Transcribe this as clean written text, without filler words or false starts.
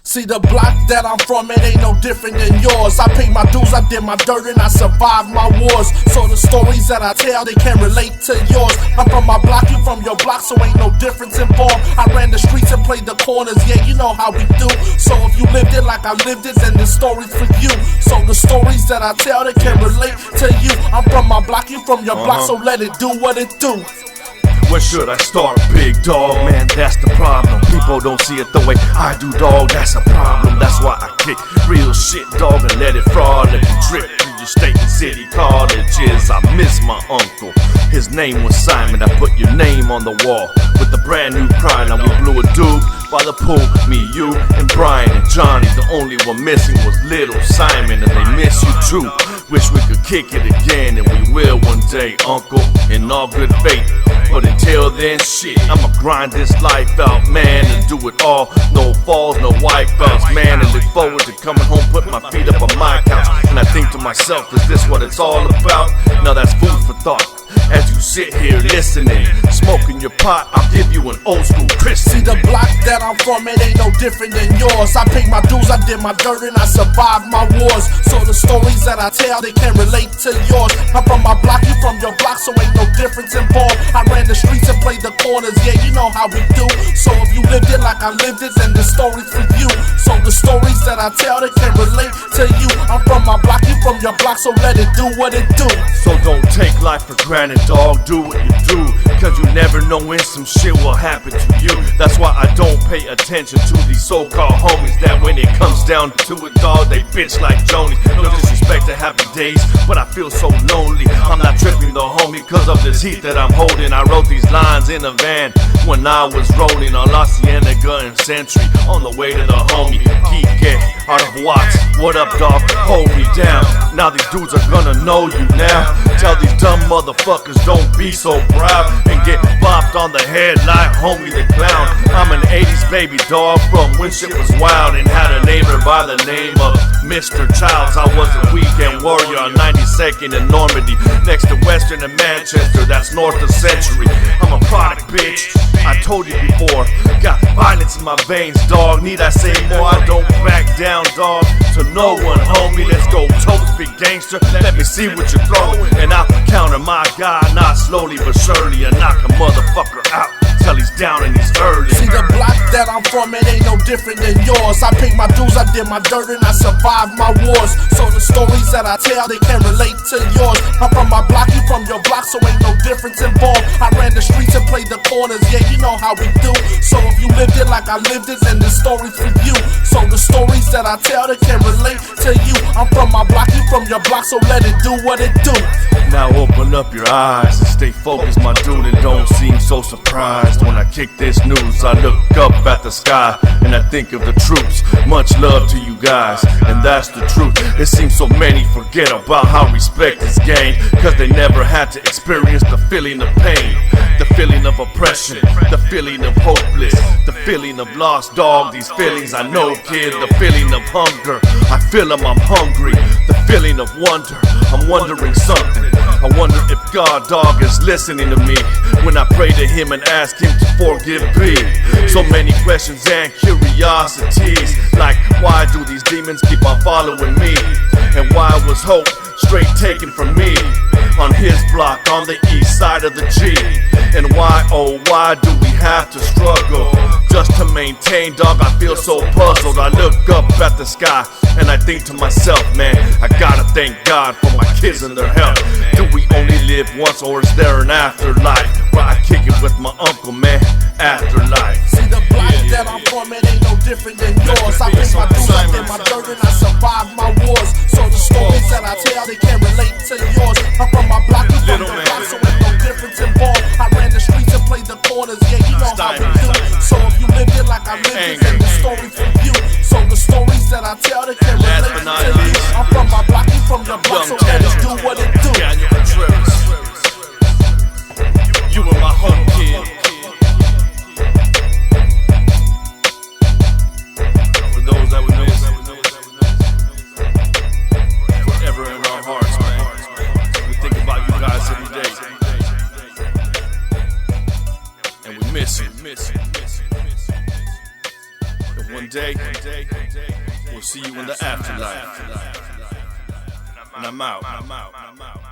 See the block that I'm from, it ain't no different than yours. I paid my dues, I did my dirt, and I survived my wars. So the stories that I tell, they can't relate to yours. I'm from my block, you from your block, so ain't no difference involved. I ran the streets and played the corners, yeah, you know how we do. So if you lived it like I lived it, then the story's for you. So the stories that I tell, they can't relate to you. I'm from my block, you from your block, so let it do what it do. Where should I start, big dog? Man, that's the problem. People don't see it the way I do, dog. That's a problem. That's why I kick real shit, dog, and let it fraud. Let you drip through your state and city colleges. I miss my uncle. His name was Simon. I put your name on the wall with a brand new cry. Now we blew a dude by the pool. Me, you, and Brian and Johnny. The only one missing was little Simon, and they miss you too. Wish we could kick it again, and we will one day, uncle, in all good faith. But until then, shit, I'ma grind this life out, man, and do it all. No falls, no wipeouts, man, and look forward to coming home, put my feet up on my couch. And I think to myself, is this what it's all about? Now that's food for thought. As you sit here listening, smoking your pot, I'll give you an old school Christian. See the block that I'm from, it ain't no different than yours. I paid my dues, I did my dirt, and I survived my wars. So the stories that I tell, they can't relate to yours. I'm from my block, you from your block, so ain't no difference involved. I ran the streets and played the corners, yeah, you know how we do. So if you lived it like I lived it, then the story's for you. So the stories that I tell, they can't relate to you. I'm from my block, you from your block, so let it do what it do. So don't take life for granted, dog, do what you do, cause you never know when some shit will happen to you. That's why I don't pay attention to these so-called homies that when it comes down to it, dog, they bitch like Jonies. No disrespect to Happy Days, but I feel so lonely. I'm not tripping though, homie, cause of this heat that I'm holding. I wrote these lines in a van when I was rolling on La Cienega and Century on the way to the homie Kike out of Watts. What up, dog? Hold me down. Now these dudes are gonna know you now. Tell these dumb motherfuckers don't be so proud and get bopped on the head like homie the clown. I'm an 80s baby, dog, from when shit was wild, and had a neighbor by the name of Mr. Childs. I was a weekend warrior on 92nd and Normandy, next to Western and Manchester, that's north of Century. I'm a product, bitch, I told you before. Got violence in my veins, dog. Need I say more? I don't back down, dog, to no one, homie. Let's go toast, big gangster. Let me see what you're throwing, and I'll counter my guy, not slowly but surely, and knock a motherfucker out till he's down and he's early. See the block that I'm from, it ain't no different than yours. I paid my dues, I did my dirt, and I survived my wars. So the stories that I tell, they can't relate to yours. I'm from my block, you from your block, so ain't no difference involved. I ran the streets and played the corners, yeah, you know how we do. So if you lived it like I lived it, then the story's for you. So the stories that I tell, they can't relate to you. I'm from my block, you from your block, so let it do what it do. Now open up your eyes and stay focused, my dude, and don't seem so surprised when I kick this news. I look up at the sky and I think of the troops. Much love to you guys, and that's the truth. It seems so many forget about how respect is gained, cause they never had to experience the feeling of pain, the feeling of oppression, the feeling of hopeless, the feeling of lost, dog. These feelings I know, kid, the feeling of hunger. I feel them, I'm hungry. The feeling of wonder, I'm wondering something. I wonder if God, dog, is listening to me when I pray to him and ask him to forgive me. So many questions and curiosities, like why do these demons keep on following me? And why was hope straight taken from me on his block on the east side of the G? And why, oh why do we have to struggle just to maintain, dog? I feel so puzzled. I look up at the sky and I think to myself, man, I gotta thank God for my kids and their health. Do we only live once, or is there an afterlife where I kick it with my uncle, man? Afterlife. See the block that I'm from, it ain't no different than yours. I paid my dues, I did my dirt, and I survived my wars. So the stories that I tell, they can't relate to yours. I'm from my block, you from your block, so ain't no difference involved. I ran the streets and played the corners, yeah, you know how we do. So if you lived it like I lived it, then the story's for you. So the stories that I tell, they can't relate to you. I'm from my block, you from your block, so let it do what it do. You were my home kid. For those that would miss, forever in our hearts, man. We think about you guys every day, and we miss you. And one day, we'll see you in the afterlife. And I'm out.